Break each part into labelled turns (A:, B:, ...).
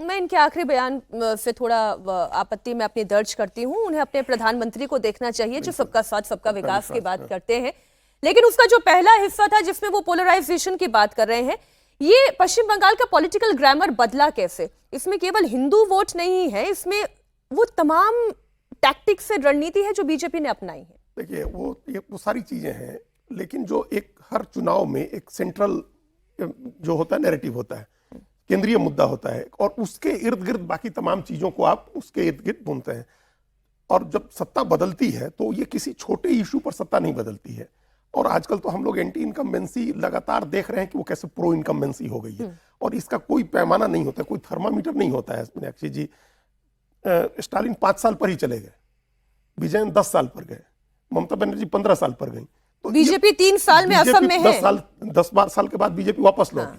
A: मैं इनके आखिरी बयान से थोड़ा आपत्ति में अपनी दर्ज करती हूँ। उन्हें अपने प्रधानमंत्री को देखना चाहिए जो सबका साथ सबका विकास की बात करते हैं, लेकिन उसका जो पहला हिस्सा था जिसमें वो पोलराइजेशन की बात कर रहे हैं, ये पश्चिम बंगाल का पॉलिटिकल ग्रामर बदला कैसे? इसमें केवल हिंदू वोट नहीं है, इसमें वो तमाम टैक्टिक्स से रणनीति है जो बीजेपी ने अपनाई है।
B: देखिए वो सारी चीजें हैं, लेकिन जो एक हर चुनाव में एक सेंट्रल जो होता है नैरेटिव होता है, केंद्रीय मुद्दा होता है, और उसके इर्द गिर्द बाकी तमाम चीजों को आप उसके इर्द गिर्द बुनते हैं। और जब सत्ता बदलती है तो ये किसी छोटे इशू पर सत्ता नहीं बदलती है। और आजकल तो हम लोग एंटी इनकम्बेंसी लगातार देख रहे हैं कि वो कैसे प्रो इनकम्बेंसी हो गई है, और इसका कोई पैमाना नहीं होता, कोई थर्मामीटर नहीं होता है इसमें। अक्षय जी, स्टालिन 5 साल पर ही चले गए, विजयन 10 साल पर गए, ममता बनर्जी 15 साल पर गई, तो
A: बीजेपी 3 साल में असम में है।
B: 10-12 साल के बाद बीजेपी वापस लौटी,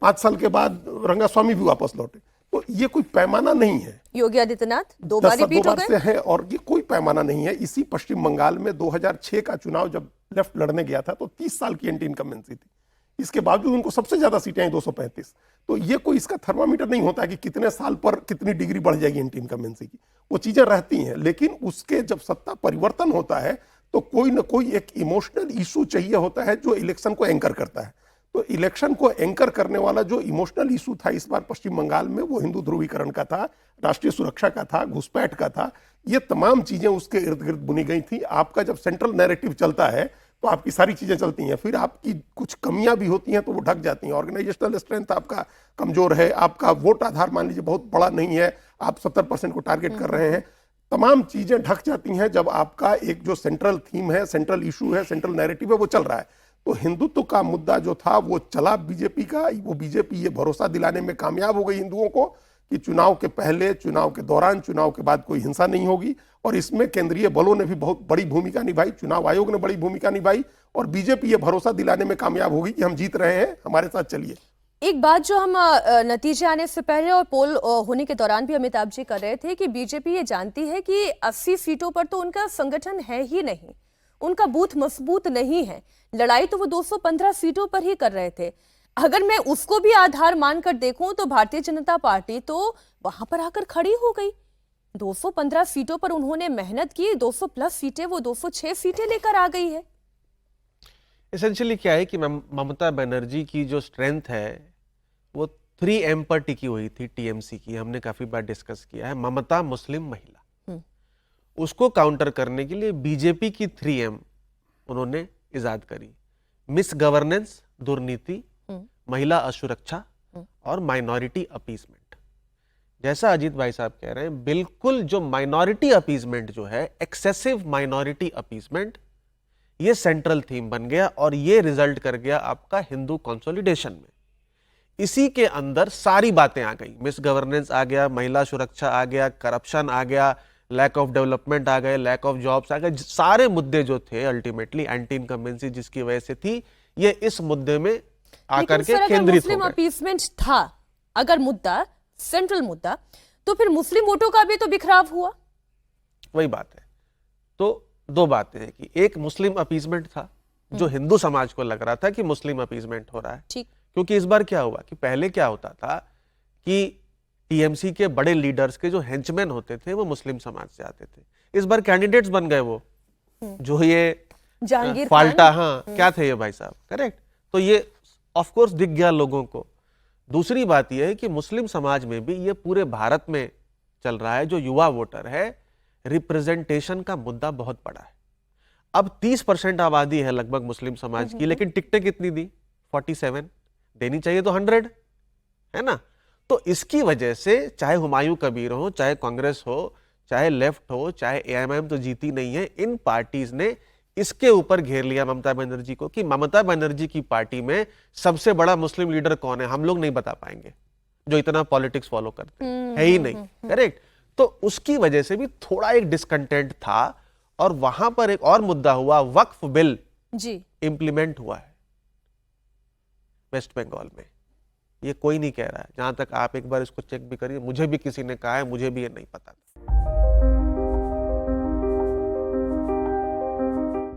B: 5 साल के बाद रंगास्वामी भी वापस लौटे। तो ये कोई पैमाना नहीं है।
A: योगी आदित्यनाथ 2 बार रिपीट हो गए
B: है, और ये कोई पैमाना नहीं है। इसी पश्चिम बंगाल में 2006 का चुनाव जब लेफ्ट लड़ने गया था तो 30 साल की एंटी इनकम्बेंसी थी, इसके बावजूद उनको सबसे ज्यादा सीटें आई 235। तो ये कोई इसका थर्मामीटर नहीं होता कि कितने साल पर कितनी डिग्री बढ़ जाएगी एंटी इनकम्बेंसी की, वो चीजें रहती हैं। लेकिन उसके जब सत्ता परिवर्तन होता है तो कोई ना कोई एक इमोशनल इशू चाहिए होता है जो इलेक्शन को एंकर करता है। तो इलेक्शन को एंकर करने वाला जो इमोशनल इशू था इस बार पश्चिम बंगाल में, वो हिंदू ध्रुवीकरण का था, राष्ट्रीय सुरक्षा का था, घुसपैठ का था। ये तमाम चीजें उसके इर्द गिर्द बुनी गई थी। आपका जब सेंट्रल नैरेटिव चलता है तो आपकी सारी चीजें चलती हैं, फिर आपकी कुछ कमियां भी होती हैं तो वो ढक जाती हैं। ऑर्गेनाइजेशनल स्ट्रेंथ आपका कमजोर है, आपका वोट आधार मान लीजिए बहुत बड़ा नहीं है, आप 70% को टारगेट कर रहे हैं, तमाम चीजें ढक जाती हैं जब आपका एक जो सेंट्रल थीम है, सेंट्रल इशू है, सेंट्रल नैरेटिव है, वो चल रहा है। तो हिंदुत्व का मुद्दा जो था वो चला बीजेपी का, वो बीजेपी ये भरोसा दिलाने में कामयाब हो गई हिंदुओं को कि चुनाव के पहले, चुनाव के दौरान, चुनाव के बाद कोई हिंसा नहीं होगी। और इसमें केंद्रीय बलों ने भी बहुत बड़ी भूमिका निभाई, चुनाव आयोग ने बड़ी भूमिका निभाई, और बीजेपी ये भरोसा दिलाने में कामयाब होगी कि हम जीत रहे हैं, हमारे साथ चलिए।
A: एक बात जो हम नतीजे आने से पहले और पोल होने के दौरान भी अमिताभ जी कर रहे थे कि बीजेपी ये जानती है कि 80 सीटों पर तो उनका संगठन है ही नहीं, उनका बूथ मजबूत नहीं है। लड़ाई तो वो 215 सीटों पर ही कर रहे थे। अगर मैं उसको भी आधार मानकर देखूं तो भारतीय जनता पार्टी तो वहां पर आकर खड़ी हो गई। 215 सीटों पर उन्होंने मेहनत की, 200 प्लस सीटें वो 206 सीटें लेकर आ गई है।
C: एसेंशियली क्या है कि ममता बनर्जी की जो स्ट्रेंथ है वो 3M पर टिकी हुई थी, टीएमसी की। हमने काफी बार डिस्कस किया है, ममता मुस्लिम महिला। उसको काउंटर करने के लिए बीजेपी की 3M उन्होंने इजाद करी, मिस गवर्नेंस, दुर्नीति, महिला असुरक्षा और माइनॉरिटी अपीसमेंट। जैसा अजीत भाई साहब कह रहे हैं, बिल्कुल जो माइनॉरिटी अपीसमेंट जो है, एक्सेसिव माइनॉरिटी अपीसमेंट, ये सेंट्रल थीम बन गया और ये रिजल्ट कर गया आपका हिंदू कंसोलिडेशन में। इसी के अंदर सारी बातें आ गई, मिस गवर्नेंस आ गया, महिला सुरक्षा आ गया, करप्शन आ गया, लैक ऑफ डेवलपमेंट आ गए, लैक ऑफ जॉब्स आ गए। सारे मुद्दे जो थे अल्टीमेटली एंटी इनकम्बेंसी जिसकी वजह से थी, ये इस मुद्दे में आकर के केंद्रित हो गए।
A: मुस्लिम अपीसमेंट था अगर मुद्दा, सेंट्रल मुद्दा, तो फिर मुस्लिम वोटों का भी तो बिखराव हुआ।
C: वही बात है। तो दो बातें हैं कि एक मुस्लिम अपीसमेंट था जो हिंदू समाज को लग रहा था कि मुस्लिम अपीसमेंट हो रहा है,
A: ठीक।
C: क्योंकि इस बार क्या हुआ कि पहले क्या होता था कि टीएमसी के बड़े लीडर्स के जो हेंचमैन होते थे वो मुस्लिम समाज से आते थे। इस बार कैंडिडेट्स बन गए वो, जो ये
A: जहांगीर
C: फाल्टा, हाँ क्या थे ये भाई साहब, करेक्ट। तो ये ऑफ कोर्स दिख गया लोगों को। दूसरी बात यह है कि मुस्लिम समाज में भी ये पूरे भारत में चल रहा है, जो युवा वोटर है, रिप्रेजेंटेशन का मुद्दा बहुत बड़ा है। अब 30% आबादी है लगभग मुस्लिम समाज की, लेकिन टिकटें कितनी दी? 47। देनी चाहिए तो 100, है ना। तो इसकी वजह से चाहे हुमायूं कबीर हो, चाहे कांग्रेस हो, चाहे लेफ्ट हो, चाहे एएमआईएम तो जीती नहीं है। इन पार्टीज ने इसके ऊपर घेर लिया ममता बनर्जी को कि ममता बनर्जी की पार्टी में सबसे बड़ा मुस्लिम लीडर कौन है, हम लोग नहीं बता पाएंगे, जो इतना पॉलिटिक्स फॉलो करते हैं, है ही नहीं, करेक्ट। तो उसकी वजह से भी थोड़ा एक डिस्कंटेंट था। और वहां पर एक और मुद्दा हुआ, वक्फ बिल जी इंप्लीमेंट हुआ है वेस्ट बंगाल में। ये कोई नहीं कह रहा है, जहां तक आप एक बार इसको चेक भी करिए, मुझे भी किसी ने कहा है, मुझे भी ये नहीं पता।